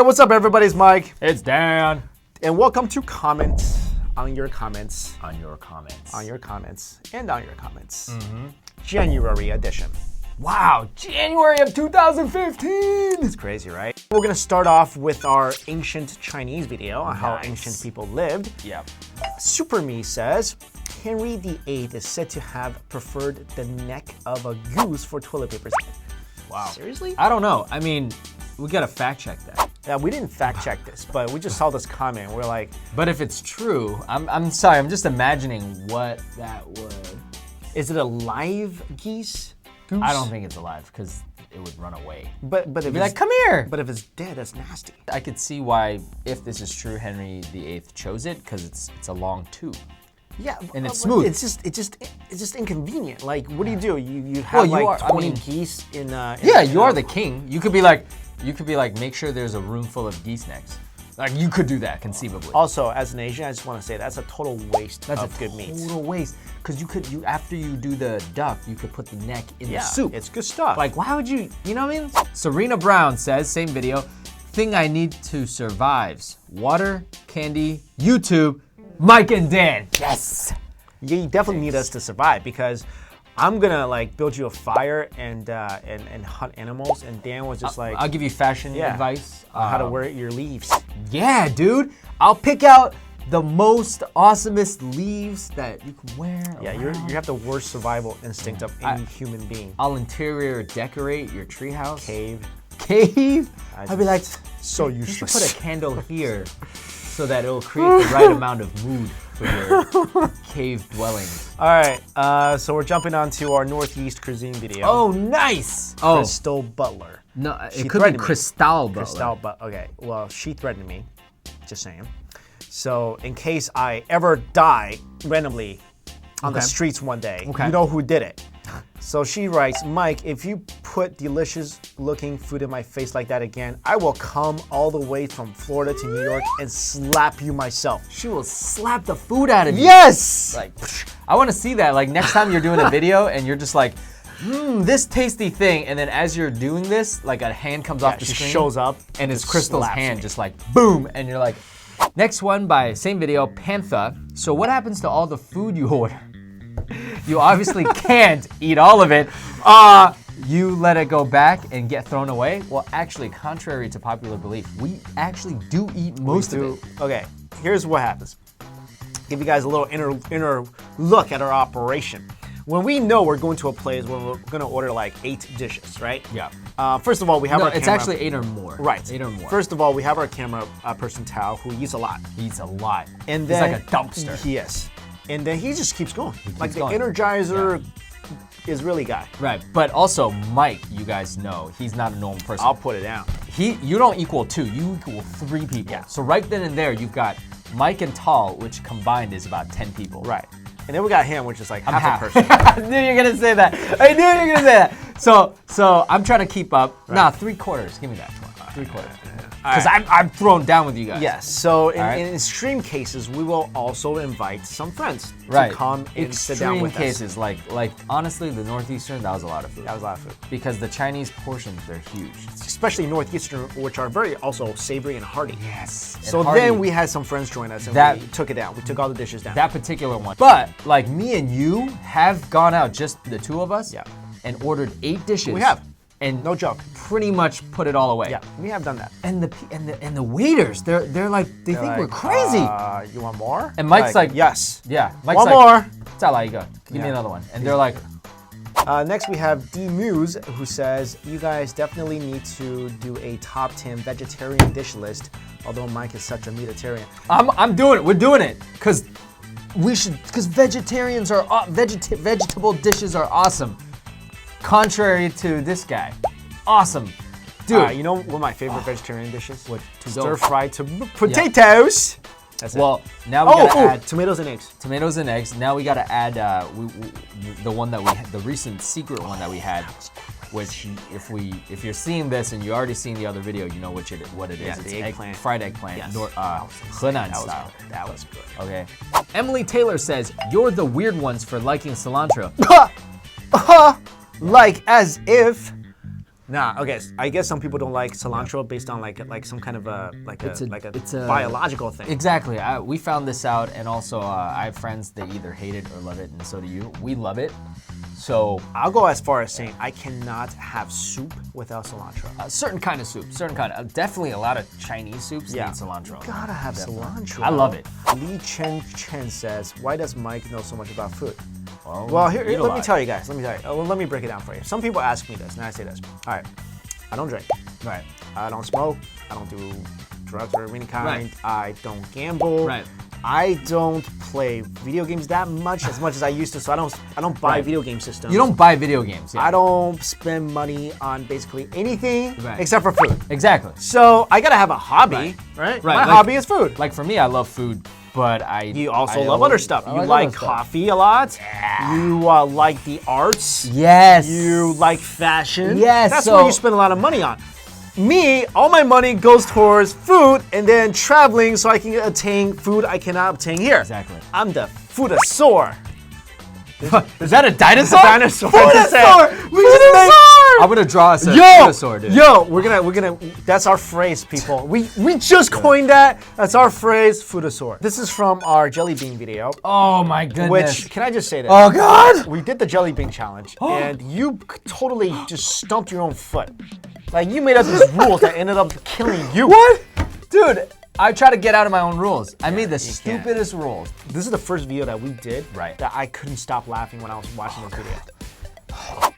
Hey, what's up, everybody? It's Mike. It's Dan. And welcome to Comments on Your Comments. On your comments. On your comments. And on your comments. January edition. Wow, January of 2015. It's crazy, right? We're going to start off with our ancient Chinese video on how ancient people lived. Yep. Super Me says, Henry VIII is said to have preferred the neck of a goose for toilet paper. Wow. Seriously? I don't know. I mean, we gotta fact check that. Yeah, we didn't fact check this, but we just saw this comment. We're like, but if it's true, I'm sorry, I'm just imagining what that would. is it a live geese? Goose? I don't think it's alive because it would run away. But if Be it's like, come here. But if it's dead, that's nasty. I could see why, if this is true, Henry VIII chose it because it's a long tube. Yeah, and it's smooth. It's just inconvenient. Like, what do? You have well, 20 geese in. Yeah, you are the king. You could be like, make sure there's a room full of geese necks. Like, you could do that conceivably. Also, as an Asian, I just want to say that's a total waste of good meat. That's a total waste. Because you after you do the duck, you could put the neck in the soup. It's good stuff. Like, why would you know what I mean? Serena Brown says, same video, thing I need to survives. Water, candy, YouTube, Mike and Dan. Yes! Yeah, you definitely need us to survive because I'm gonna like build you a fire and hunt animals, and Dan was just like, I'll give you fashion advice. How to wear your leaves. Yeah, dude. I'll pick out the most awesomest leaves that you can wear. Yeah, you have the worst survival instinct of any human being. I'll interior decorate your treehouse. Cave? I'd be like, so you useless. should put a candle here so that it'll create the right amount of mood for your cave dwellings. All right, so we're jumping on to our Northeast cuisine video. Oh, nice. Crystal Butler. No, it could be Crystal Butler. Crystal Butler. Okay, well, she threatened me. Just saying. So in case I ever die randomly on the streets one day, you know who did it. So she writes, Mike, if you put delicious looking food in my face like that again, I will come all the way from Florida to New York and slap you myself. She will slap the food out of you. Yes! Like, I want to see that. Like, next time you're doing a video and you're just like, this tasty thing, and then as you're doing this, like a hand comes off the screen. She shows up. And it's Crystal's hand, just like, boom, and you're like, next one by same video, Pantha. So what happens to all the food you order? You obviously can't eat all of it. You let it go back and get thrown away? Well, actually, contrary to popular belief, we actually do eat most of it. Okay, here's what happens. Give you guys a little inner look at our operation. When we know we're going to a place where we're going to order like 8 dishes, right? Yeah. First of all, we have our camera. It's actually 8 or more. Right. 8 or more. First of all, we have our camera person, Tao, who eats a lot. He eats a lot. And then, he's like a dumpster. Yes. And then he just keeps going. Like the going. Energizer is really guy. Right. But also, Mike, you guys know, he's not a normal person. I'll put it down. You don't equal 2, you equal 3 people. Yeah. So right then and there, you've got Mike and Tal, which combined is about 10 people. Right. And then we got him, which is like half a person. I knew you were gonna say that. I knew you were gonna say that. So I'm trying to keep up. Right. Nah, 3/4. Give me that. 3/4. Because I'm thrown down with you guys. Yes. So in extreme cases, we will also invite some friends to come and sit down with us. Extreme cases, like honestly, the Northeastern, that was a lot of food. That was a lot of food. Because the Chinese portions, they're huge. Especially Northeastern, which are very also savory and hearty. Yes. So then we had some friends join us and we took it down. We took all the dishes down. That particular one. But like me and you have gone out, just the 2 of us, and ordered 8 dishes. We have. And no joke, pretty much put it all away. Yeah, we have done that. And the waiters, they're like, they think we're crazy. You want more? And Mike's like, yes. Yeah. Mike's one like, more. Give me another one. And they're like. Next we have D Muse, who says, you guys definitely need to do a top 10 vegetarian dish list. Although Mike is such a meatitarian. I'm doing it. We're doing it because vegetarians are vegetable dishes are awesome. Contrary to this guy. Awesome. Dude. You know what my favorite vegetarian dish is? What? Stir-fried potatoes. That's well, now we gotta add tomatoes and eggs. Tomatoes and eggs. Now we gotta add the one that the recent secret one that we had, which if you're seeing this and you already seen the other video, you know what it is. Yeah, the eggplant. Fried eggplant. Yes. Henan style. That was good. Okay. Emily Taylor says, you're the weird ones for liking cilantro. Like as if Nah, okay. I guess some people don't like cilantro based on like some kind of a biological thing. Exactly. We found this out, and also I have friends that either hate it or love it, and so do you. We love it. So I'll go as far as saying I cannot have soup without cilantro. Certain kind of soup, certain kind of. Definitely a lot of Chinese soups need cilantro. You gotta have cilantro. I love it. Lee Chen says, why does Mike know so much about food? Well, here let me tell you guys. Let me break it down for you. Some people ask me this, and I say this. All right, I don't drink. Right. I don't smoke. I don't do drugs of any kind. Right. I don't gamble. Right. I don't play video games that much as I used to. So I don't buy video game systems. You don't buy video games. Yeah. I don't spend money on basically anything Right. except for food. Exactly. So I gotta have a hobby, right? My hobby is food. Like for me, I love food, but You also love other stuff. You like coffee a lot. Yeah. You like the arts. Yes. You like fashion. Yes. That's what you spend a lot of money on. Me, all my money goes towards food and then traveling so I can attain food I cannot obtain here. Exactly. I'm the foodosaur. Is that a dinosaur? Dinosaur. Foodosaur. I'm gonna draw us a foodosaur, dude. Yo, we're gonna. That's our phrase, people. We just coined that. That's our phrase, foodosaur. This is from our jelly bean video. Oh my goodness. Which can I just say this? Oh God. We did the jelly bean challenge, and you totally just stumped your own foot. Like you made up these rules that ended up killing you. What? Dude, I try to get out of my own ruls. I made the stupidest rules. This is the first video that we did Right. that I couldn't stop laughing when I was watching this video.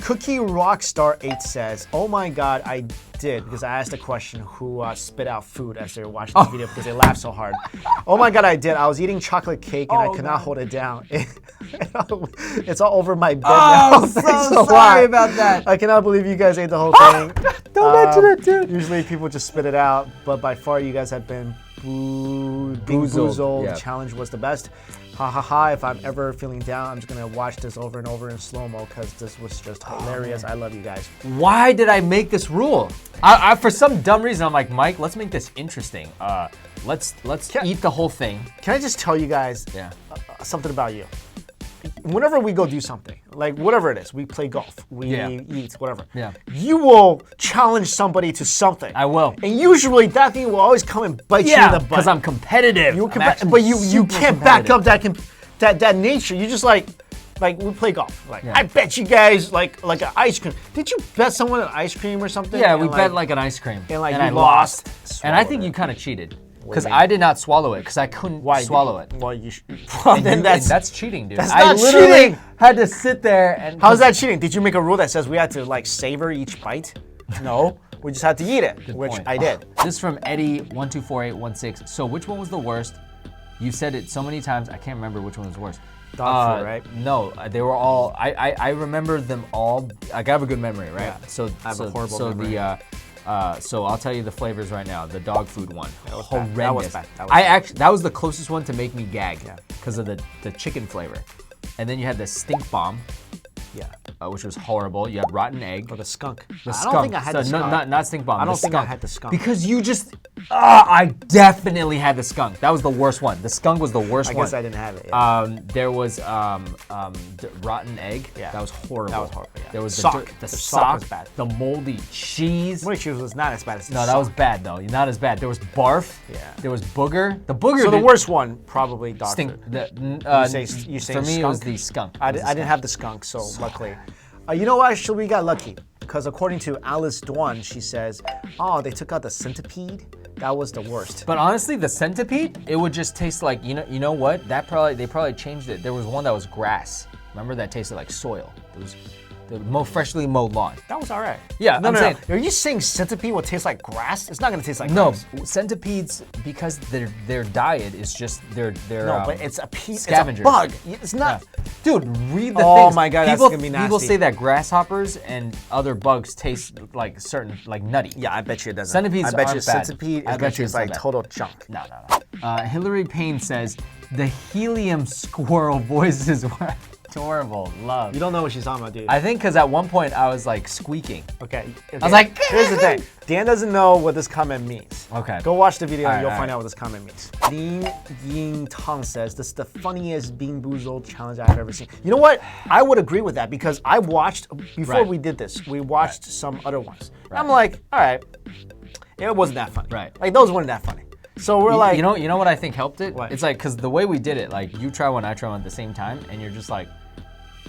Cookie Rockstar 8 says, oh my God, I did, because I asked a question who spit out food as they were watching the video because they laughed so hard. Oh my God, I did. I was eating chocolate cake and I could not hold it down. It's all over my bed now. I'm so sorry about that. I cannot believe you guys ate the whole thing. Don't mention it, dude. Usually people just spit it out, but by far you guys have been boozled. Yeah. The challenge was the best. Ha ha ha, if I'm ever feeling down, I'm just gonna watch this over and over in slow-mo because this was just hilarious. I love you guys. Why did I make this rule? I for some dumb reason, I'm like, Mike, let's make this interesting. Let's eat the whole thing. Can I just tell you guys Yeah. something about you? Whenever we go do something, like whatever it is, we play golf, we eat, whatever. Yeah. You will challenge somebody to something. I will. And usually that thing will always come and bite you in the butt. because I'm competitive. But you can't back up that nature. You just like we play golf. Like I bet you guys like an ice cream. Did you bet someone an ice cream or something? Yeah, we bet like an ice cream. And like I you lost. And I think you kind of cheated. Because I did not swallow it, because I couldn't swallow it. Well, And that's cheating, dude. That's I not literally cheating. had to sit there and. How's that cheating? Did you make a rule that says we had to like savor each bite? No, we just had to eat it, which point. I did. This is from Eddie124816. So which one was the worst? You said it so many times, I can't remember which one was worse. Dog food, right? No, they were all. I remember them all. I have a good memory, right? Yeah. So I have a horrible memory. So I'll tell you the flavors right now. The dog food one, horrendous. That was bad. That was the closest one to make me gag because of the chicken flavor. And then you had the stink bomb. Yeah. Which was horrible. You had rotten egg. Or the skunk. The I don't think I had the skunk. Not stink bomb. I don't think I had the skunk. Because you just, I definitely had the skunk. That was the worst one. The skunk was the worst one. I guess I didn't have it. Yeah. There was rotten egg. Yeah. That was horrible. That was horrible. Yeah. There was the sock was bad. The moldy cheese. Moldy cheese was not as bad as the No, sock. that was bad though. Not as bad. There was barf. Yeah. There was booger. The booger. So the worst one probably dog stink. food. You say for me skunk? it was the skunk. I didn't have the skunk, so luckily. You know what? Actually, we got lucky because according to Alice Dwan, she says, "Oh, they took out the centipede. That was the worst." But honestly, the centipede, it would just taste like you know what? They probably changed it. There was one that was grass. Remember that tasted like soil. It was the freshly mowed lawn. That was all right. Yeah, I'm saying. Are you saying centipede will taste like grass? It's not gonna taste like No, grass. centipedes, because their diet is just their No, but it's a piece. scavengers. It's a bug. It's not. Yeah. Dude, read the Oh things. my God, people, that's gonna be nasty. People say that grasshoppers and other bugs taste like certain, like nutty. Yeah, I bet you it doesn't. Centipedes I bet you aren't bad. centipede I is bet you it's like not bad. total junk. No. Hillary Payne says the helium squirrel voices were. adorable. Love. You don't know what she's talking about, dude. I think because at one point I was like squeaking. Okay. I was like, here's the thing. Dan doesn't know what this comment means. Okay. Go watch the video and right, you'll find out what this comment means. Lin Ying Tong says, this is the funniest Bean Boozled challenge I've ever seen. You know what? I would agree with that because I watched, before we did this, we watched some other ones. Right. I'm like, all right, it wasn't that funny. Right. Like, those weren't that funny. So we're like, you know what I think helped it? What? It's like, because the way we did it, like you try one, I try one at the same time, and you're just like,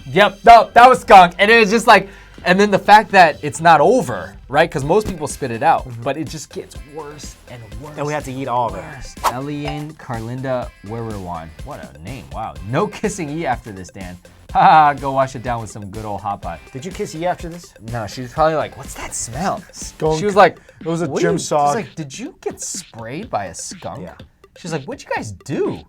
yep, no, that was skunk. And it was just like, and then the fact that it's not over, right? Because most people spit it out, but it just gets worse and worse. and we had to eat all of it. Eliane Carlinda Wererwan. What a name, wow. No kissing E after this, Dan. Haha, go wash it down with some good old hot pot. Did you kiss Yi after this? No, she was probably like, what's that smell? Skunk. She was like, It was a "What gym do you-" sock. She's like, did you get sprayed by a skunk? Yeah. She's like, what'd you guys do?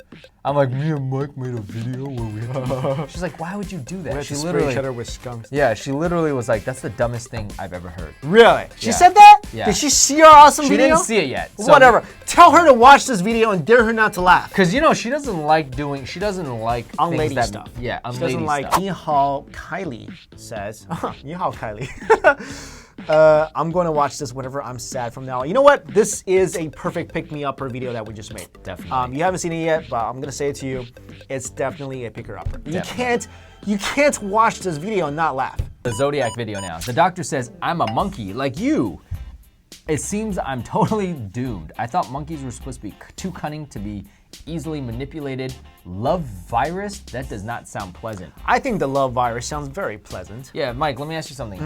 I'm like, me and Mike made a video where we had to. She's like, why would you do that? We had She to spray literally, each other with skunks. yeah, she literally was like, that's the dumbest thing I've ever heard. Really? She Yeah. said that? Yeah. Did she see our awesome She video? didn't see it yet. So, Whatever. Tell her to watch this video and dare her not to laugh. Because, you know, she doesn't like things Unlady that, stuff. Yeah, She unlady doesn't like stuff. Ni Hao Kylie says. Ni Hao Kylie. I'm going to watch this whenever I'm sad from now on. You know what? This is a perfect pick-me-upper video that we just made. Definitely. You haven't seen it yet, but I'm going to say it to you. It's definitely a picker-upper. You can't watch this video and not laugh. The Zodiac video now. The doctor says, I'm a monkey, like you. It seems I'm totally doomed. I thought monkeys were supposed to be too cunning to be easily manipulated. Love virus? That does not sound pleasant. I think the love virus sounds very pleasant. Yeah, Mike, let me ask you something.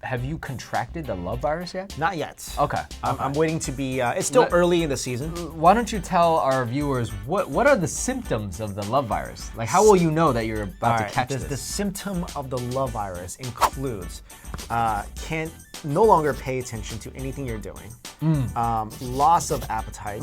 Have you contracted the love virus yet? Not yet. Okay. I'm waiting to be, it's still early in the season. Why don't you tell our viewers what are the symptoms of the love virus? Like, how will you know that you're about to catch this? The symptom of the love virus includes can't no longer pay attention to anything you're doing, loss of appetite,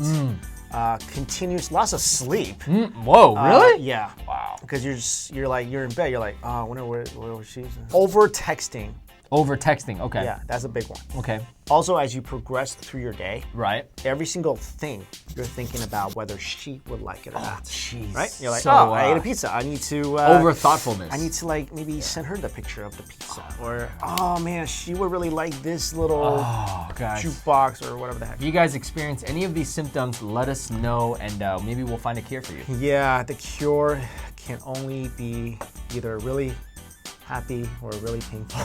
continuous loss of sleep. Whoa, really? Yeah. Wow. Because you're in bed, you're like, oh, I wonder where she's. Over texting. Over texting, okay. Yeah, that's a big one. Okay. Also, as you progress through your day, Right. every single thing you're thinking about whether she would like it or not. Jeez. Right? You're like, So, oh, I ate a pizza. I need to over thoughtfulness. I need to like maybe send her the picture of the pizza, or oh man, she would really like this little Oh, guys. jukebox or whatever the heck. If you guys experience any of these symptoms, let us know, and maybe we'll find a cure for you. Yeah, the cure can only be either really happy or really painful.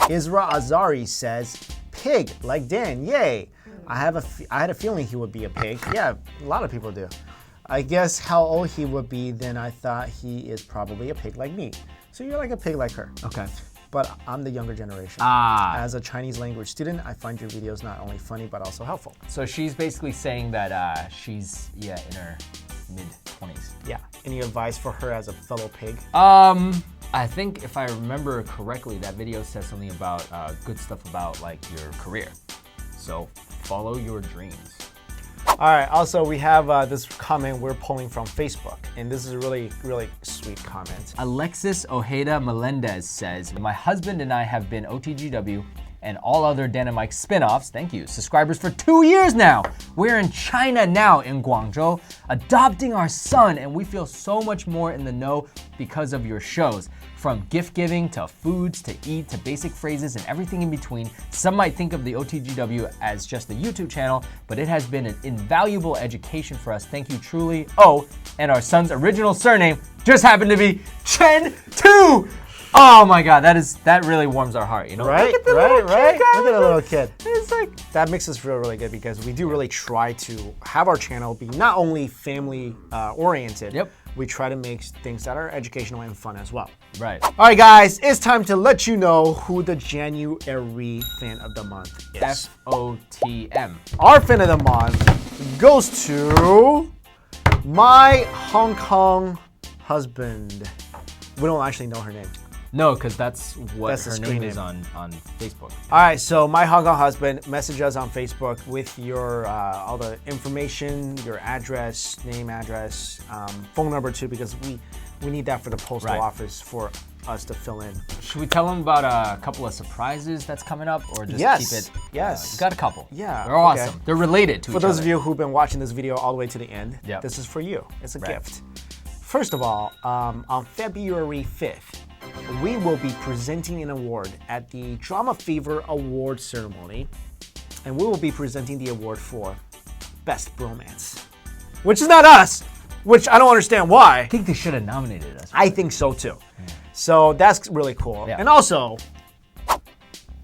Isra Azari says, pig, like Dan, yay. I had a feeling he would be a pig. Yeah, a lot of people do. I guess how old he would be, then I thought he is probably a pig like me. So you're like a pig like her. Okay. But I'm the younger generation. As a Chinese language student, I find your videos not only funny, but also helpful. So she's basically saying that she's, in her mid-20s. Yeah. Any advice for her as a fellow pig? I think if I remember correctly, that video says something about good stuff about like your career. So follow your dreams. All right, also we have this comment we're pulling from Facebook, and this is a really, really sweet comment. Alexis Ojeda Melendez says, my husband and I have been OTGW and all other Dan and Mike spin-offs, thank you, subscribers for 2 years now. We're in China now, in Guangzhou, adopting our son, and we feel so much more in the know because of your shows. From gift giving to foods to eat to basic phrases and everything in between. Some might think of the OTGW as just a YouTube channel, but it has been an invaluable education for us. Thank you truly. Oh, and our son's original surname just happened to be Chen Tu. Oh my God, that really warms our heart, you know? Right, Look at the right. little kid, guys. Look at the little kid. It's like, that makes us feel really good because we do really try to have our channel be not only family oriented. Yep. We try to make things that are educational and fun as well. right. All right, guys, it's time to let you know who the January fan of the month is. FOTM. Our fan of the month goes to my Hong Kong husband. We don't actually know her name. No, because that's what That's the her screen name is name. on Facebook. All right, so my Hong Kong husband, message us on Facebook with your all the information, your address, name, address, phone number too, because we need that for the postal Right. office for us to fill in. Should we tell them about a couple of surprises that's coming up, or just Yes, keep it? yes. You got a couple. Yeah, They're okay. awesome. They're related to For each those other. of you who've been watching this video all the way to the end, Yep. this is for you. It's a Right. gift. First of all, on February 5th, we will be presenting an award at the Drama Fever Award ceremony, and we will be presenting the award for Best Bromance, which is not us, which I don't understand why. I think they should have nominated us. I think so too. Yeah. So that's really cool. Yeah. And also,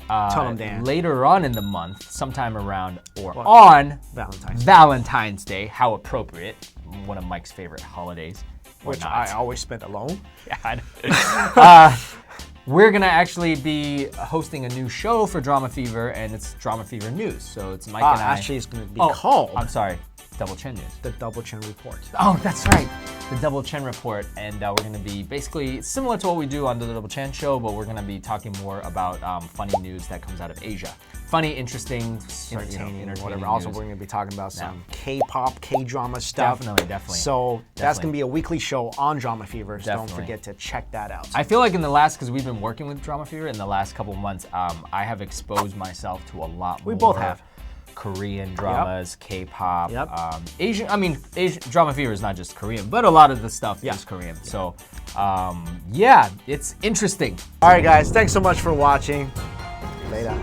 tell them, Dan. Later on in the month, sometime around or on Valentine's Day, how appropriate, one of Mike's favorite holidays. Which I always spend alone. Yeah, we're gonna actually be hosting a new show for Drama Fever, and it's Drama Fever News. So it's Mike and I. Actually, it's gonna be called. I'm sorry, Double Chen News. The Double Chen Report. Oh, that's right, the Double Chen Report, and we're gonna be basically similar to what we do on the Double Chen Show, but we're gonna be talking more about funny news that comes out of Asia. Funny, interesting, entertaining whatever. Also, we're going to be talking about some K-pop, K-drama stuff. Definitely. So that's going to be a weekly show on Drama Fever. So don't forget to check that out. I feel like in the last, because we've been working with Drama Fever in the last couple of months, I have exposed myself to a lot more. We both have. Korean dramas, K-pop, Asian. I mean, Drama Fever is not just Korean, but a lot of the stuff is Korean. So, yeah, it's interesting. All right, guys. Thanks so much for watching. Later.